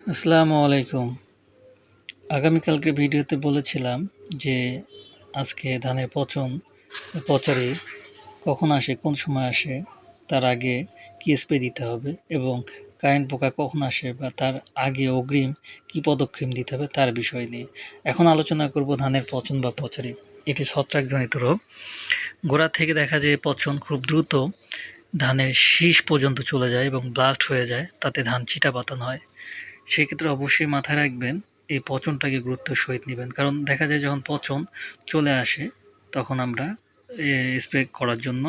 আসসালামু আলাইকুম। আগামীকালকের ভিডিওতে বলেছিলাম যে আজকে ধানের পচারি কখন আসে, কোন সময় আসে, তার আগে কী স্প্রে দিতে হবে এবং কারেন্ট পোকা কখন আসে বা তার আগে অগ্রিম কী পদক্ষেপ দিতে হবে তার বিষয় নিয়ে। এখন আলোচনা করব ধানের পচন বা পচারি। এটি ছত্রাকজনিত রোগ। গোড়া থেকে দেখা যায় পচন খুব দ্রুত ধানের শীষ পর্যন্ত চলে যায় এবং ব্লাস্ট হয়ে যায়, তাতে ধান চিটাপাতান হয়। সেক্ষেত্রে অবশ্যই মাথায় রাখবেন এই পচনটাকে গুরুত্বের সহিত নেবেন, কারণ দেখা যায় যখন পচন চলে আসে তখন আমরা স্প্রে করার জন্য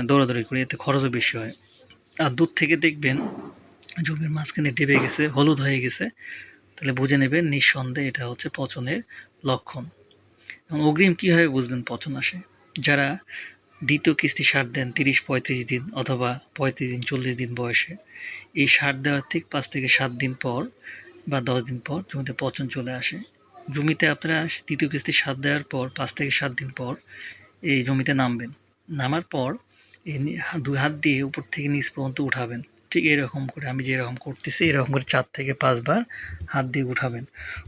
দৌড়াদৌড়ি করি, এতে খরচও বেশি হয়। আর দূর থেকে দেখবেন জমির মাঝখানে ডেবে গেছে, হলুদ হয়ে গেছে, তাহলে বুঝে নেবেন নিঃসন্দেহে এটা হচ্ছে পচনের লক্ষণ। এবং অগ্রিম কীভাবে বুঝবেন পচন আসে? যারা দ্বিতীয় কিস্তি সার দেন ৩০-৩৫ দিন অথবা ৩৫ দিন ৪০ দিন বয়সে, এই সার দেওয়ার ঠিক ৫ থেকে ৭ দিন পর বা ১০ দিন পর জমিতে পচন চলে আসে। জমিতে আপনারা তৃতীয় কিস্তি সার দেওয়ার পর ৫ থেকে ৭ দিন পর এই জমিতে নামবেন। নামার পর এই ২ হাত দিয়ে উপর থেকে নিচ পর্যন্ত উঠাবেন। ঠিক এরকম করে আমি যেরকম করতেছি এরকম করে ৪ থেকে ৫ বার হাত দিয়ে উঠাবেন।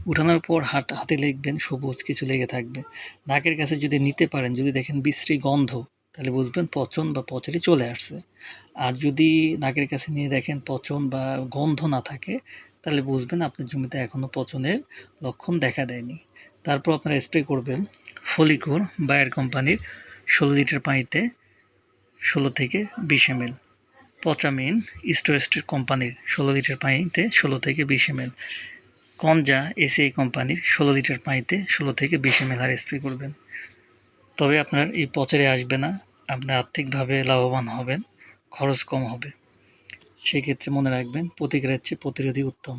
উঠানোর পর হাতে লিখবেন সবুজ কিছু লেগে থাকবে। নাকের কাছে যদি নিতে পারেন, যদি দেখেন বিশ্রী গন্ধ, তাহলে বুঝবেন পচন বা পচারি চলে আসছে। আর যদি নাকের কাছে নিয়ে দেখেন পচন বা গন্ধ না থাকে, তাহলে বুঝবেন আপনার জমিতে এখনও পচনের লক্ষণ দেখা দেয়নি। তারপর আপনারা স্প্রে করবেন ফলিকোর বায়ার কোম্পানির ১৬ লিটার পানিতে ১৬ থেকে ২০ ml, পচামিন স্টোয়েস্টের কোম্পানির ১৬ লিটার পানিতে ১৬ থেকে ২০ ml, কনজা এসিআই কোম্পানির ১৬ লিটার পানিতে ১৬ থেকে ২০ ml হারে স্প্রে করবেন। তবে আপনার এই পচারে আসবে না, আপনি আর্থিকভাবে লাভবান হবেন, খরচ কম হবে। সেক্ষেত্রে মনে রাখবেন প্রতিকারের চেয়ে প্রতিরোধই উত্তম।